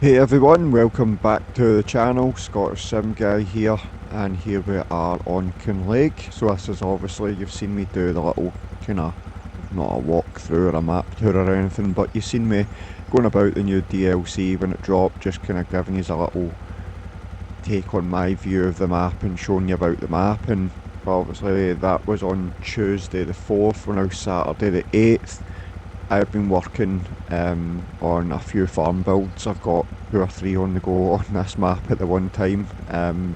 Hey everyone, welcome back to the channel. Scottish Sim Guy here, and here we are on Kinlaig. So this is obviously, you've seen me do the little kind of, not a walkthrough or a map tour or anything, but you've seen me going about the new DLC when it dropped, just kind of giving you a little take on my view of the map and showing you about the map. And obviously that was on Tuesday the 4th, when I was Saturday the 8th. I've been working on a few farm builds. I've got 2 or 3 on the go on this map at the one time.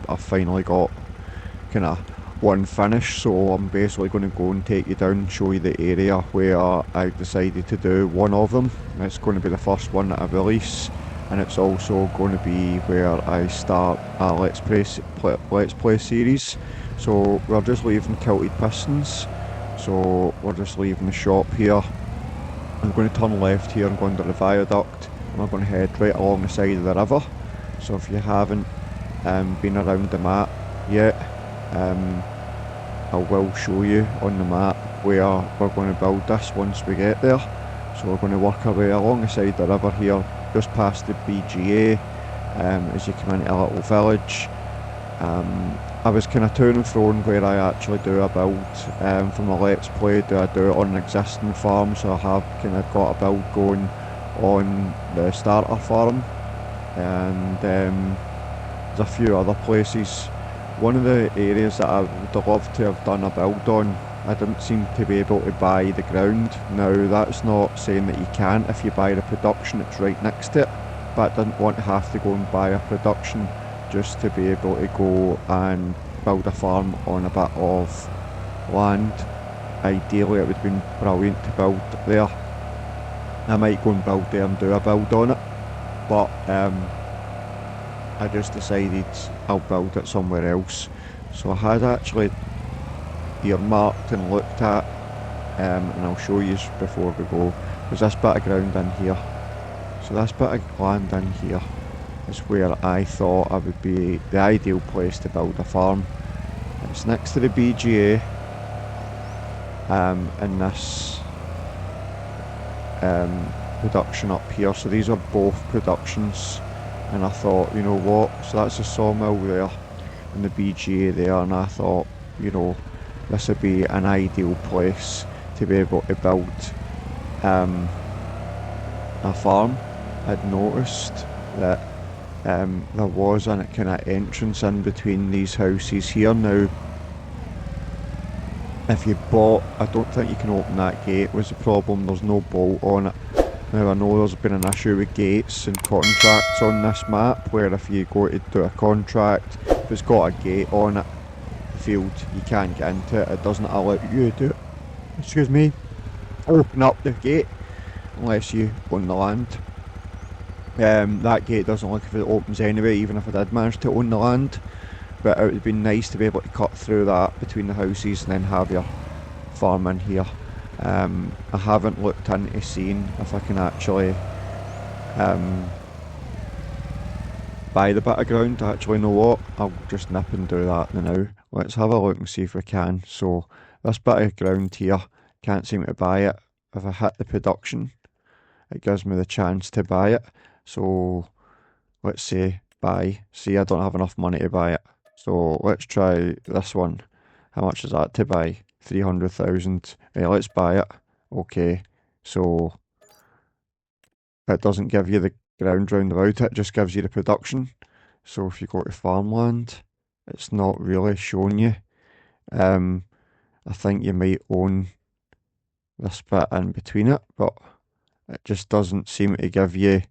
I've finally got kind of one finished, so I'm basically going to go and take you down and show you the area where I've decided to do one of them. It's going to be the first one that I release, and it's also going to be where I start a Let's Play series. So we're just leaving Kilted Pistons, so we're just leaving the shop here. I'm going to turn left here and go under the viaduct, and I'm going to head right along the side of the river. So if you haven't been around the map yet, I will show you on the map where we're going to build this once we get there. So we're going to work our way along the side of the river here, just past the BGA, as you come into a little village. I was kind of to and froing where I actually do a build from the Let's Play. Do I do it on an existing farm? So I have kind of got a build going on the starter farm, and there's a few other places. One of the areas that I would love to have done a build on, I didn't seem to be able to buy the ground. Now that's not saying that you can't if you buy the production, it's right next to it, but I didn't want to have to go and buy a production just to be able to go and build a farm on a bit of land. Ideally it would have been brilliant to build there. I might go and build there and do a build on it, but I just decided I'll build it somewhere else. So I had actually earmarked and looked at, and I'll show you before we go, there's this bit of ground in here. So this bit of land in here is where I thought I would be the ideal place to build a farm. It's next to the BGA, in this production up here. So these are both productions, and I thought, you know what, so that's a sawmill there and the BGA there, and I thought, you know, this would be an ideal place to be able to build a farm. I'd noticed that there was a kind of entrance in between these houses here. Now, if you bought, I don't think you can open that gate, was the problem. There's no bolt on it. Now I know there's been an issue with gates and contracts on this map, where if you go to do a contract, if it's got a gate on it, the field, you can't get into it. It doesn't allow you to, excuse me, open up the gate unless you own the land. That gate doesn't look if it opens anyway, even if I did manage to own the land, but it would have been nice to be able to cut through that between the houses and then have your farm in here. I haven't looked into seeing if I can actually buy the bit of ground. Actually, know what, I'll just nip and do that now. Let's have a look and see if we can. So this bit of ground here, can't seem to buy it. If I hit the production, it gives me the chance to buy it. So let's say buy. See, I don't have enough money to buy it. So let's try this one. How much is that to buy? 300,000. Let's buy it. Okay. So it doesn't give you the ground round about it just gives you the production. So if you go to farmland, it's not really showing you. I think you might own this bit in between it, but it just doesn't seem to give you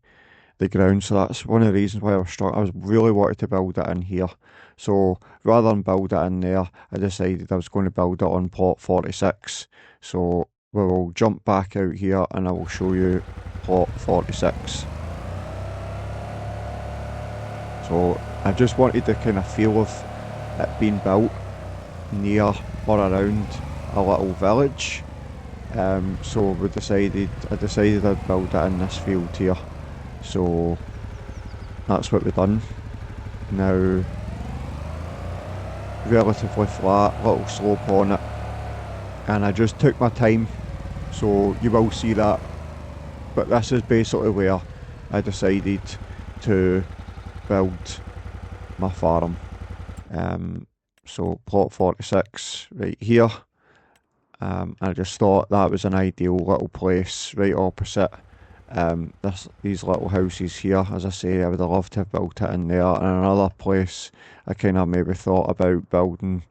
the ground. So that's one of the reasons why I was struggling. I was really wanted to build it in here. So rather than build it in there, I decided I was going to build it on plot 46. So we will jump back out here and I will show you plot 46. So I just wanted the kind of feel of it being built near or around a little village. So I decided I'd build it in this field here. So that's what we've done. Now, relatively flat, little slope on it, and I just took my time, so you will see that. But this is basically where I decided to build my farm. So plot 46 right here. I just thought that was an ideal little place right opposite these little houses here. As I say, I would have loved to have built it in there. And another place I kind of maybe thought about building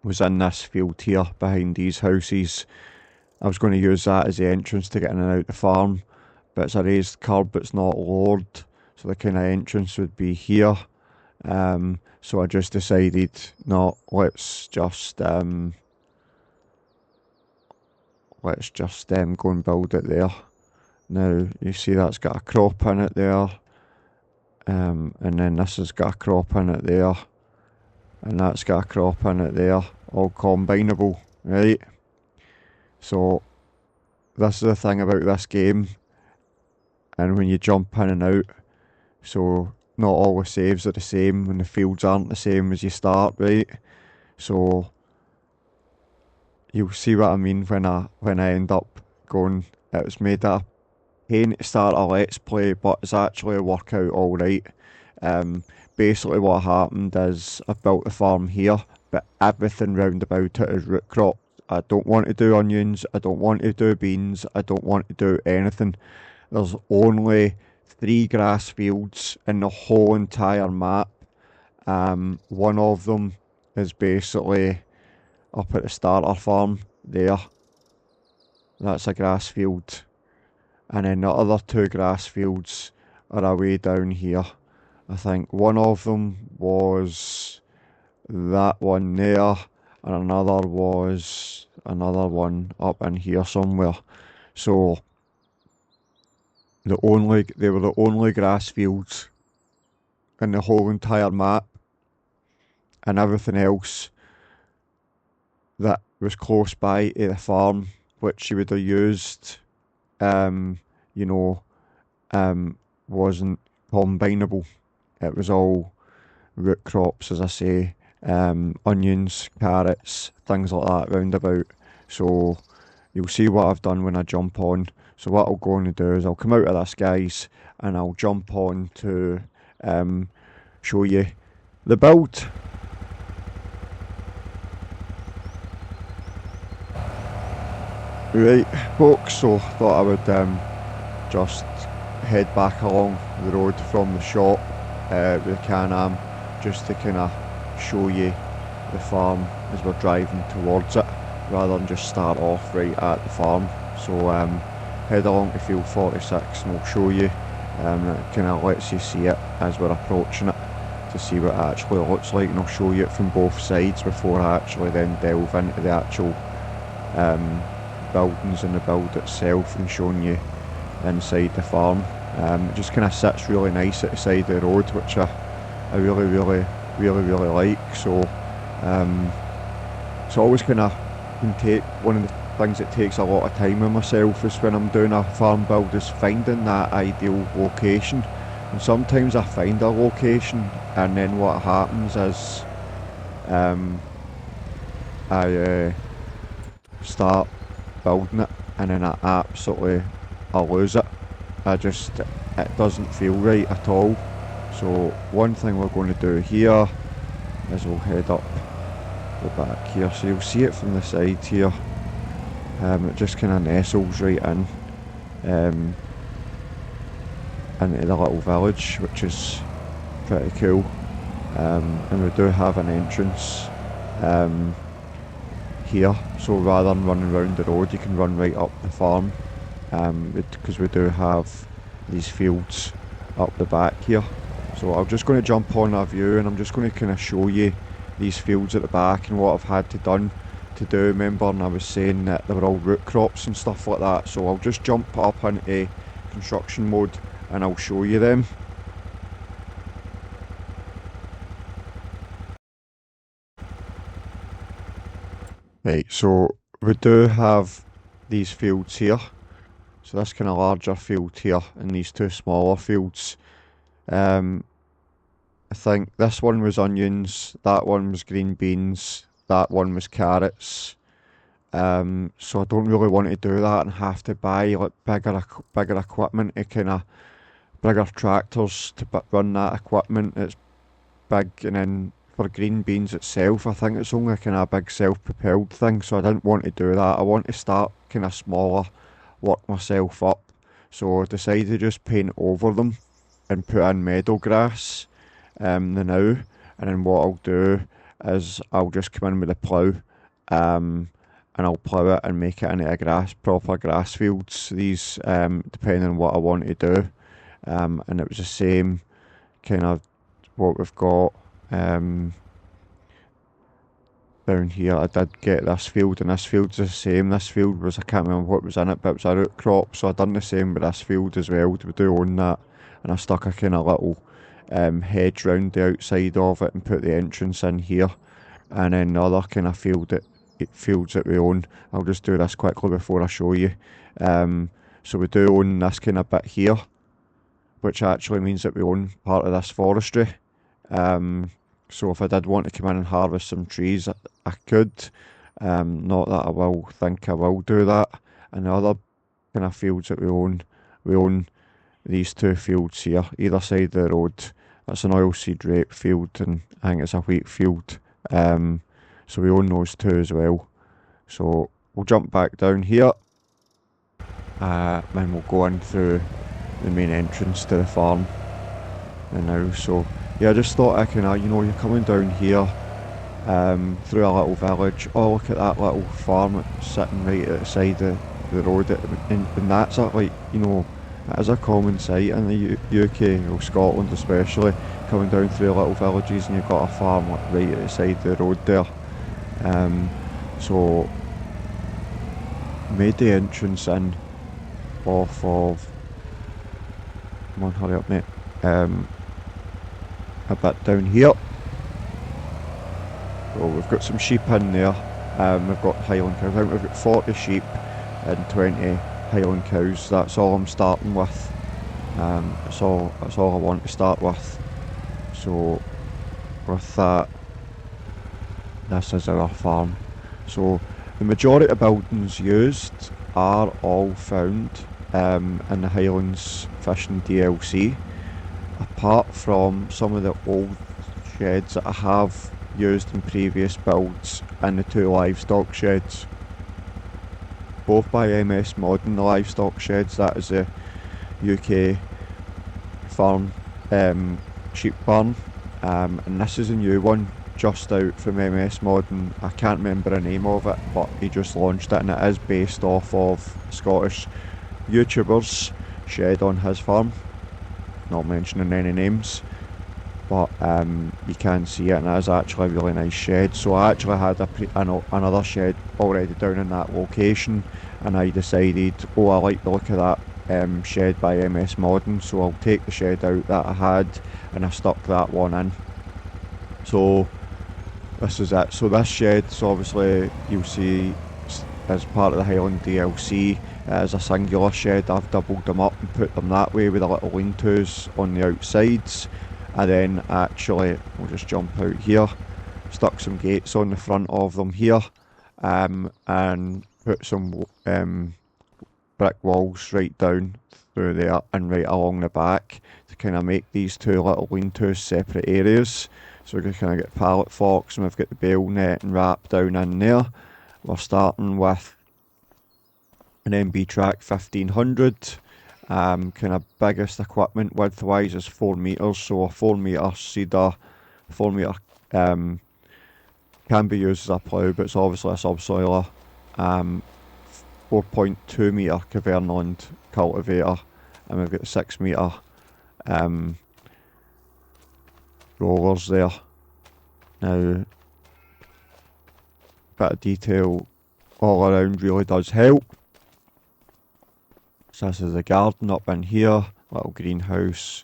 was in this field here behind these houses. I was going to use that as the entrance to get in and out the farm, but it's a raised curb, it's not lowered, so the kind of entrance would be here. So I just decided, no, let's just go and build it there. Now you see that's got a crop in it there, and then this has got a crop in it there, and that's got a crop in it there, all combinable, right? So this is the thing about this game, and when you jump in and out, so not all the saves are the same when the fields aren't the same as you start, right? So you'll see what I mean when I end up going, it was made a pain to start a let's play, but it's actually worked out alright. Basically what happened is I built the farm here, but everything round about it is root crop. I don't want to do onions, I don't want to do beans, I don't want to do anything. There's only 3 grass fields in the whole entire map. One of them is basically up at the starter farm there. That's a grass field. And then the other 2 grass fields are away down here. I think one of them was that one there, and another was another one up in here somewhere. So they were the only grass fields in the whole entire map, and everything else that was close by to the farm, which you would have used, wasn't combinable. It was all root crops, as I say, onions, carrots, things like that round about. So you'll see what I've done when I jump on. So what I'll go on to do is I'll come out of this, guys, and I'll jump on to show you the build. Right, folks, so thought I would just head back along the road from the shop with the Can-Am, just to kind of show you the farm as we're driving towards it, rather than just start off right at the farm. So head along to field 46 and we'll show you, it kind of lets you see it as we're approaching it, to see what it actually looks like, and I'll show you it from both sides before I actually then delve into the actual buildings and the build itself and showing you inside the farm. It just kind of sits really nice at the side of the road, which I really like. So it's always kind of can take, one of the things that takes a lot of time with myself is when I'm doing a farm build, is finding that ideal location. And sometimes I find a location, and then what happens is I start building it, and then I lose it. It doesn't feel right at all. So one thing we're going to do here is we'll head up the back here, so you'll see it from the side here. It just kind of nestles right in into the little village, which is pretty cool. And we do have an entrance here, so rather than running around the road, you can run right up the farm, because we do have these fields up the back here. So I'm just going to jump on a view, and I'm just going to kind of show you these fields at the back and what I've had to do. Remember, and I was saying that they were all root crops and stuff like that, so I'll just jump up into construction mode and I'll show you them. Right, so we do have these fields here. So this kind of larger field here and these 2 smaller fields. I think this one was onions, that one was green beans, that one was carrots. So I don't really want to do that and have to buy like bigger equipment to kind of bigger tractors to run that equipment. It's big, and then for green beans itself, I think it's only kind of a big self-propelled thing, so I didn't want to do that. I want to start kind of smaller, work myself up. So I decided to just paint over them and put in meadow grass the now, and then what I'll do is I'll just come in with a plough, and I'll plough it and make it into a proper grass fields. These depending on what I want to do, and it was the same kind of what we've got down here. I did get this field, and this field's the same. This field was, I can't remember what was in it, but it was a root crop, so I done the same with this field as well. We do own that, and I stuck a kind of little hedge round the outside of it and put the entrance in here. And then the other kind of fields that we own, I'll just do this quickly before I show you. So we do own this kind of bit here, which actually means that we own part of this forestry. So if I did want to come in and harvest some trees, I could. Not that I will think I will do that. And the other kind of fields that we own these two fields here, either side of the road. That's an oilseed rape field, and I think it's a wheat field. So we own those two as well. So we'll jump back down here, and we'll go in through the main entrance to the farm now. So yeah, I just thought I can, you're coming down here through a little village. Oh, look at that little farm sitting right at the side of the road, and that's that is a common sight in the UK, or Scotland especially, coming down through little villages and you've got a farm right at the side of the road there. So made the entrance in off of, come on, hurry up mate, a bit down here. So we've got some sheep in there. We've got Highland cows. I think we've got 40 sheep and 20 Highland cows. That's all I'm starting with. That's all I want to start with. So with that, this is our farm. So the majority of buildings used are all found in the Highlands Fishing DLC, apart from some of the old sheds that I have used in previous builds, and the two livestock sheds, both by MS Modern. The livestock sheds, that is the UK farm sheep barn, and this is a new one just out from MS Modern. I can't remember the name of it, but he just launched it, and it is based off of Scottish YouTuber's shed on his farm, not mentioning any names, but you can see it, and it is actually a really nice shed. So I actually had another shed already down in that location, and I decided, oh, I like the look of that shed by MS Modern, so I'll take the shed out that I had and I stuck that one in. So this is it. So this shed, so obviously you'll see as part of the Highland DLC, as a singular shed. I've doubled them up and put them that way with the little lean-tos on the outsides. And then actually, we'll just jump out here, stuck some gates on the front of them here, and put some brick walls right down through there and right along the back to kind of make these two little lean-tos separate areas. So we can kind of get pallet forks, and we've got the bale net and wrap down in there. We're starting with an MB Track 1500. Kind of biggest equipment width-wise is 4 metres, so a 4 metre seeder, 4 metre can be used as a plough, but it's obviously a subsoiler. 4.2 metre Cavernoland cultivator, and we've got the 6 metre rollers there. Now, bit of detail all around really does help. So this is the garden up in here, little greenhouse,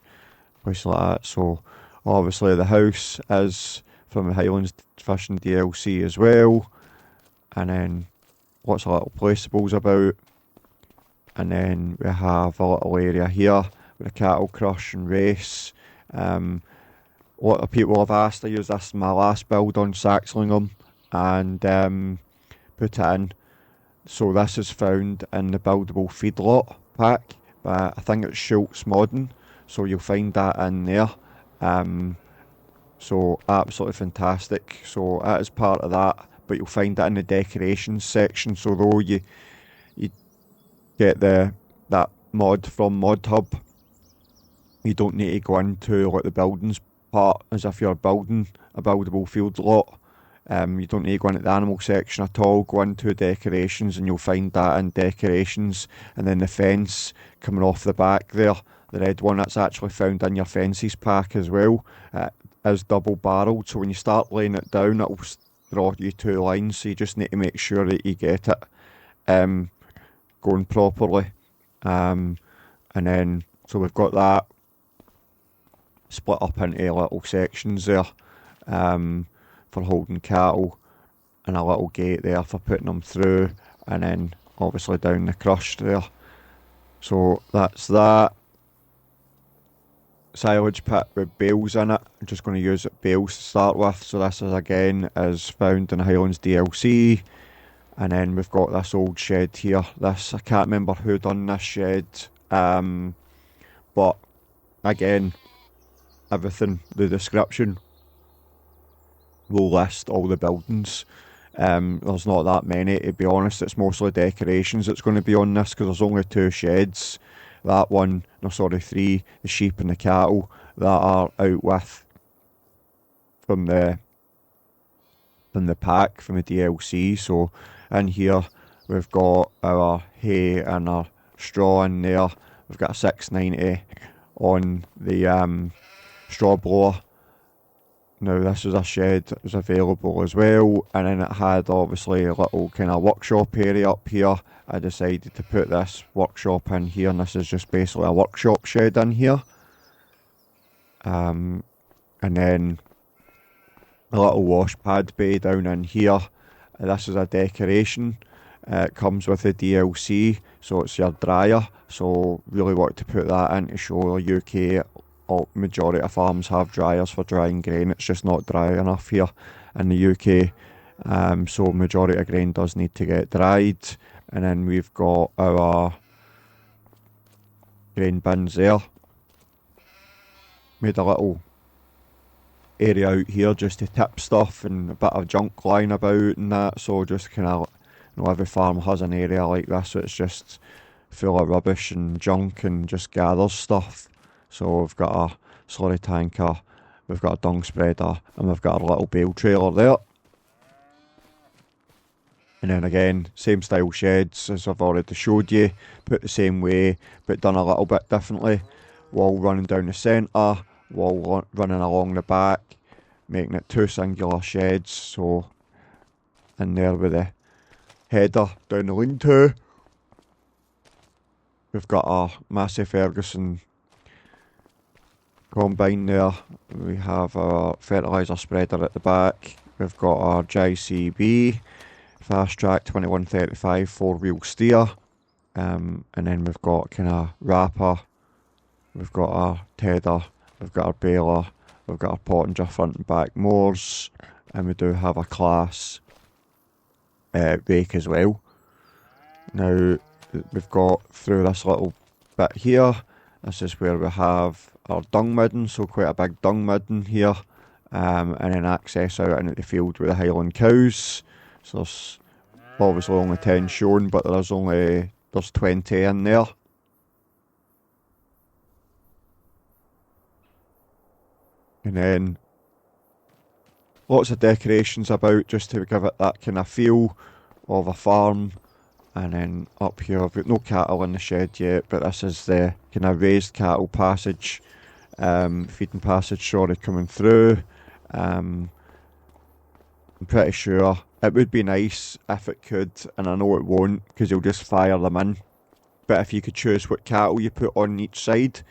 place like that. So obviously the house is from the Highlands Fishing DLC as well. And then lots of little placeables about. And then we have a little area here with a cattle crush and race. A lot of people have asked, I used this in my last build on Saxlingham and put it in. So this is found in the buildable feedlot pack, but I think it's Schultz Modern. so you'll find that in there. So absolutely fantastic. So that is part of that, but you'll find that in the decorations section. So though you get that mod from Mod Hub, you don't need to go into like the buildings part as if you're building a buildable field lot. You don't need to go into the animal section at all. Go into decorations and you'll find that in decorations. And then the fence coming off the back there, the red one, that's actually found in your fences pack as well. Is double barreled, so when you start laying it down, it'll draw you 2 lines. So you just need to make sure that you get it going properly. And then, so we've got that split up into little sections there for holding cattle, and a little gate there for putting them through, and then obviously down the crush there. So that's that. Silage pit with bales in it. I'm just going to use it bales to start with. So this is again is found in Highlands DLC. And then we've got this old shed here. This, I can't remember who done this shed. But again, everything, the description will list all the buildings. There's not that many, to be honest. It's mostly decorations that's going to be on this because there's only 2 sheds. That one, no sorry, 3, the sheep and the cattle that are out with from the pack, from the DLC. So in here we've got our hay and our straw in there. We've got a 690 on the straw blower. Now this is a shed that was available as well, and then it had obviously a little kind of workshop area up here. I decided to put this workshop in here, and this is just basically a workshop shed in here. And then a little wash pad bay down in here. This is a decoration. It comes with the DLC, so it's your dryer. So really wanted to put that in to show the UK. Majority of farms have dryers for drying grain. It's just not dry enough here in the UK. So majority of grain does need to get dried. And then we've got our grain bins there. Made a little area out here just to tip stuff and a bit of junk lying about and that. So just kind of, you know, every farm has an area like this, so it's just full of rubbish and junk and just gathers stuff. So we've got a slurry tanker, we've got a dung spreader, and we've got a little bale trailer there. And then again, same style sheds as I've already showed you, put the same way, but done a little bit differently. Wall running down the centre, wall running along the back, making it 2 singular sheds. So in there with the header down the lean-to. We've got our Massey Ferguson combine there. We have our fertiliser spreader at the back. We've got our JCB Fast Track 2135 4-wheel steer. And then we've got kind of wrapper. We've got our tedder. We've got our baler. We've got our Pottinger front and back mowers. And we do have a class rake as well. Now we've got through this little bit here. This is where we have our dung midden, so quite a big dung midden here, and then access out into the field with the Highland cows. So there's obviously only 10 shown, but there's 20 in there. And then lots of decorations about just to give it that kind of feel of a farm. And then up here, I've got no cattle in the shed yet, but this is the kind of raised cattle passage, feeding passage, sorry, coming through. I'm pretty sure it would be nice if it could, and I know it won't, because you'll just fire them in. But if you could choose what cattle you put on each side,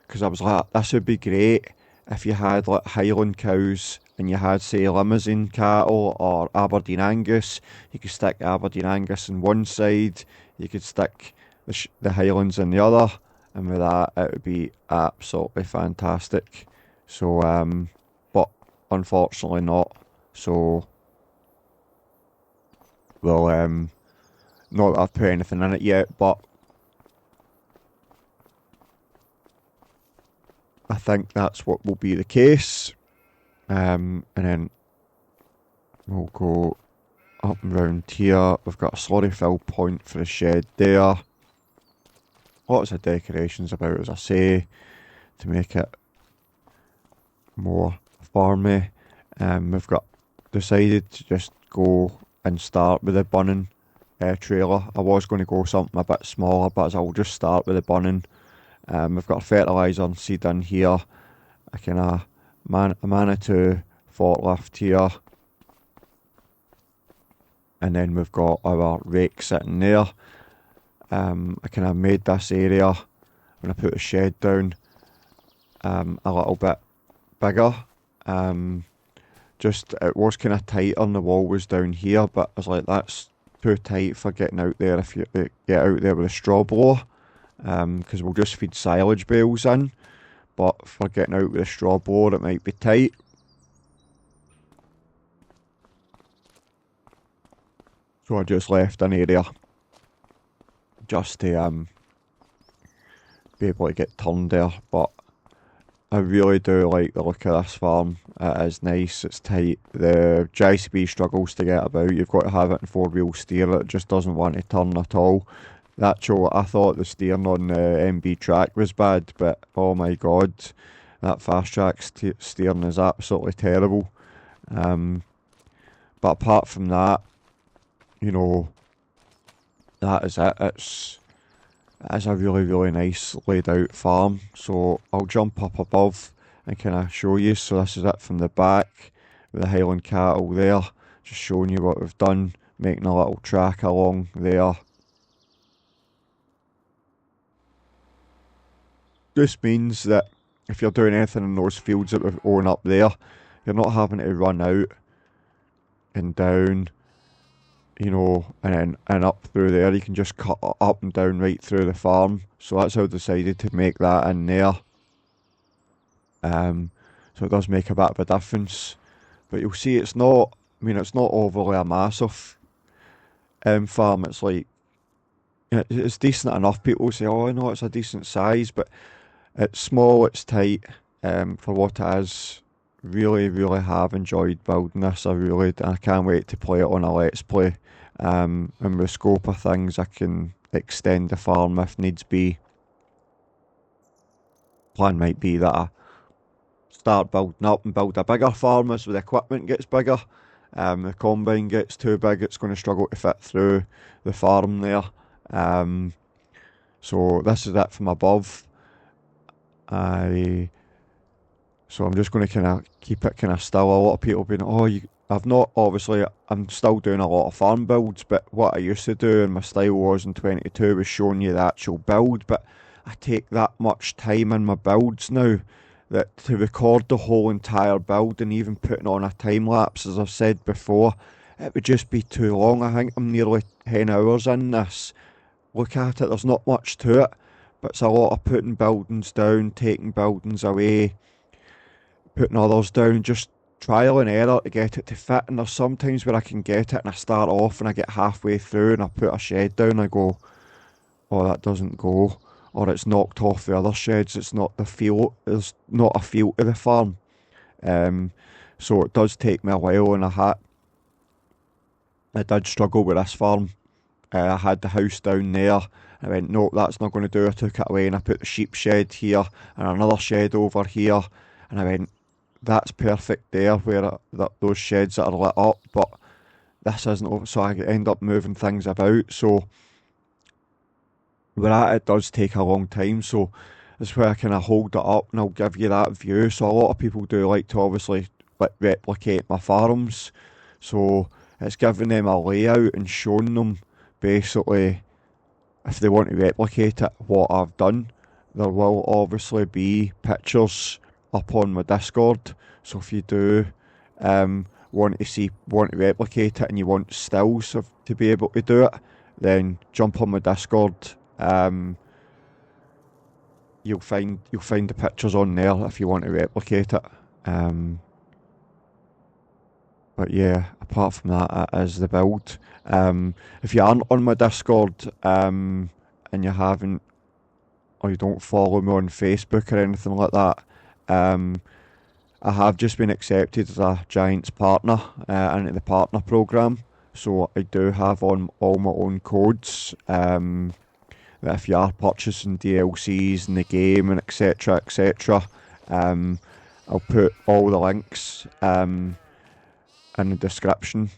because I was like, this would be great if you had like Highland cows and you had, say, Limousin cattle or Aberdeen Angus. You could stick Aberdeen Angus on one side, you could stick the Highlands on the other, and with that it would be absolutely fantastic. So but unfortunately not. So well, not that I've put anything in it yet, but I think that's what will be the case. And then we'll go up and round here. We've got a slurry fill point for the shed there. Lots of decorations about, as I say, to make it more farmy. We've got decided to just go and start with the bunning trailer. I was going to go something a bit smaller, but I'll just start with the bunning. We've got a fertiliser and seed in here, a kind of Manitou forklift here, and then we've got our rake sitting there. I kind of made this area when I put the shed down a little bit bigger. Just it was kind of tight on the wall was down here, but I was like, that's too tight for getting out there if you get out there with a straw blower, because we'll just feed silage bales in, but for getting out with a straw blower it might be tight. So I just left an area just to be able to get turned there, but I really do like the look of this farm. It is nice, it's tight. The JCB struggles to get about. You've got to have it in four-wheel steer. It just doesn't want to turn at all. I thought the steering on the MB track was bad, but oh my god, that fast track steering is absolutely terrible. But apart from that, you know, that is it. It's a really, really nice laid out farm. So I'll jump up above and kind of show you. So this is it from the back with the Highland cattle there. Just showing you what we've done, making a little track along there. This means that if you're doing anything in those fields that we've own up there, you're not having to run out and down, you know, and up through there. You can just cut up and down right through the farm. So that's how I decided to make that in there. So it does make a bit of a difference. But you'll see it's not overly a massive farm. It's like, it's decent enough. People say, oh, I know it's a decent size, but it's small, it's tight, for what it is. Really, really have enjoyed building this. I can't wait to play it on a Let's Play. And with the scope of things, I can extend the farm if needs be. Plan might be that I start building up and build a bigger farm as the equipment gets bigger. The combine gets too big, it's going to struggle to fit through the farm there. So this is it from above. So I'm just going to kind of keep it kind of still. A lot of people have been, I'm still doing a lot of farm builds, but what I used to do and my style was in 22 was showing you the actual build, but I take that much time in my builds now that to record the whole entire build and even putting on a time lapse, as I've said before, it would just be too long. I think I'm nearly 10 hours in this. Look at it, there's not much to it, but it's a lot of putting buildings down, taking buildings away, putting others down, just trial and error to get it to fit. And there's sometimes where I can get it and I start off and I get halfway through and I put a shed down and I go, oh, that doesn't go, or it's knocked off the other sheds. It's not the feel, there's not a feel to the farm. So it does take me a while, and I did struggle with this farm. I had the house down there. I went, no, that's not going to do. I took it away and I put the sheep shed here and another shed over here. And I went, that's perfect there where those sheds that are lit up, but this isn't over. So I end up moving things about. So with that, it does take a long time. So that's where I kind of hold it up and I'll give you that view. So a lot of people do like to obviously replicate my farms. So it's giving them a layout and showing them basically, if they want to replicate it, what I've done. There will obviously be pictures up on my Discord, so if you do want to replicate it and you want stills to be able to do it, then jump on my Discord. You'll find the pictures on there if you want to replicate it. But yeah, apart from that, it is the build. If you aren't on my Discord and you haven't, or you don't follow me on Facebook or anything like that, I have just been accepted as a Giants partner into the partner program, so I do have on all my own codes. That if you are purchasing DLCs in the game and etc., I'll put all the links in the description.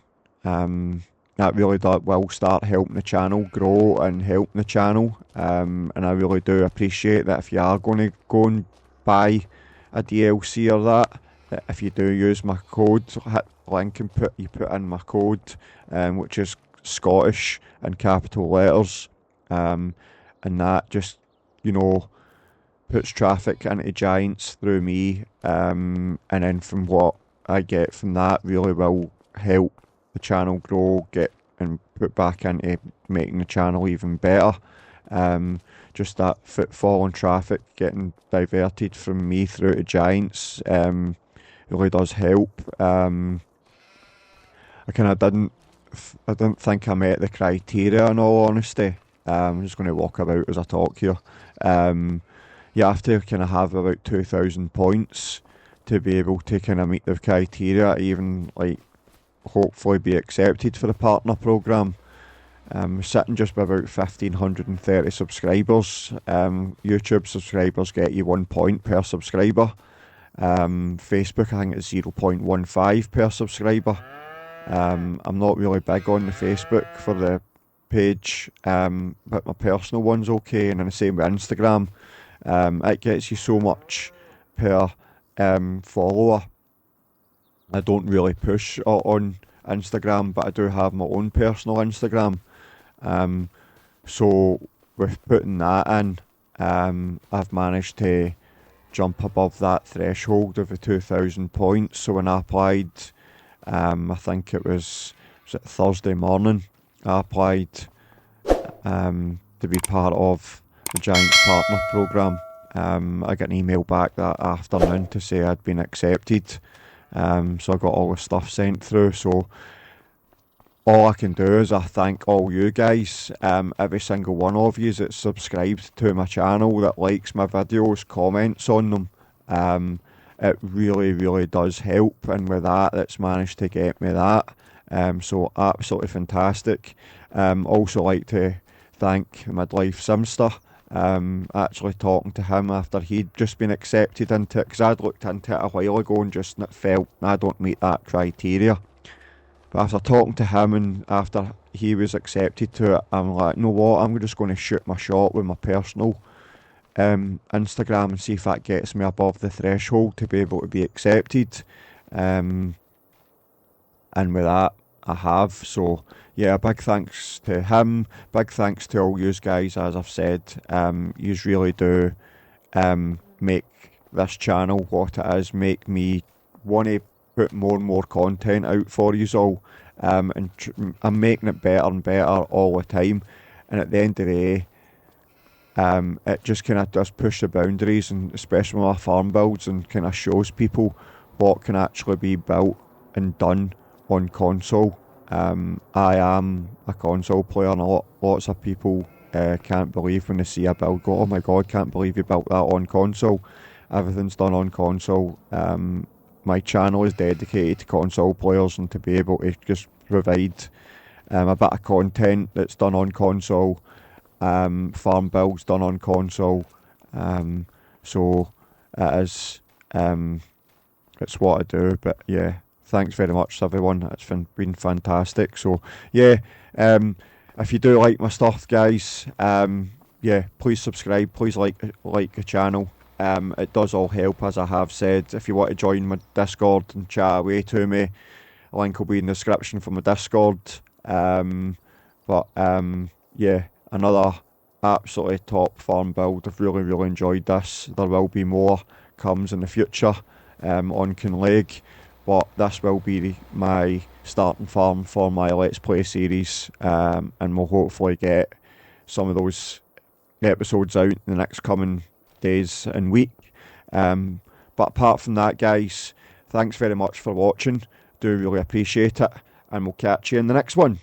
That really will start helping the channel grow and helping the channel. And I really do appreciate that if you are going to go and buy a DLC or that if you do use my code, hit link and put in my code, which is Scottish in capital letters, and that just, puts traffic into Giants through me, and then from what I get from that really will help the channel grow, get and put back into making the channel even better. Just that footfall and traffic getting diverted from me through to Giants really does help. I kind of didn't think I met the criteria, in all honesty. I'm just going to walk about as I talk here. You have to kind of have about 2,000 points to be able to kind of meet the criteria, even hopefully be accepted for the partner program. Sitting just with about 1,530 subscribers. YouTube subscribers get you 1 point per subscriber. Facebook, I think it's 0.15 per subscriber. I'm not really big on the Facebook for the page, but my personal one's okay, and then the same with Instagram. It gets you so much per follower. I don't really push on Instagram, but I do have my own personal Instagram. So with putting that in, I've managed to jump above that threshold of the 2,000 points. So when I applied, I think it was Thursday morning, I applied to be part of the Giants partner program. I got an email back that afternoon to say I'd been accepted. So I got all the stuff sent through. So all I can do is I thank all you guys, every single one of you that's subscribed to my channel, that likes my videos, comments on them. It really, really does help, and with that, it's managed to get me that. So absolutely fantastic. Also like to thank Midlife Simster. Actually talking to him after he'd just been accepted into it, because I'd looked into it a while ago and just felt I don't meet that criteria. But after talking to him and after he was accepted to it, I'm like, you know what, I'm just going to shoot my shot with my personal Instagram and see if that gets me above the threshold to be able to be accepted. And with that, I have. So yeah, big thanks to him, big thanks to all yous guys. As I've said, yous really do make this channel what it is, make me want to put more and more content out for yous all, and I'm making it better and better all the time, and at the end of the day, it just kind of does push the boundaries, and especially with my farm builds, and kind of shows people what can actually be built and done on console. I am a console player, and lots of people can't believe when they see a build, go, oh my god, can't believe you built that on console. Everything's done on console. My channel is dedicated to console players, and to be able to just provide a bit of content that's done on console, farm builds done on console, so it is, it's what I do. But yeah, thanks very much everyone, it's been fantastic. So yeah, if you do like my stuff, guys, yeah, please subscribe, please like the channel. It does all help, as I have said. If you want to join my Discord and chat away to me, a link will be in the description for my Discord. But yeah, another absolutely top farm build. I've really, really enjoyed this. There will be more comes in the future on Kinlaig, but this will be my starting farm for my Let's Play series, and we'll hopefully get some of those episodes out in the next coming days and week. But apart from that, guys, thanks very much for watching. Do really appreciate it, and we'll catch you in the next one.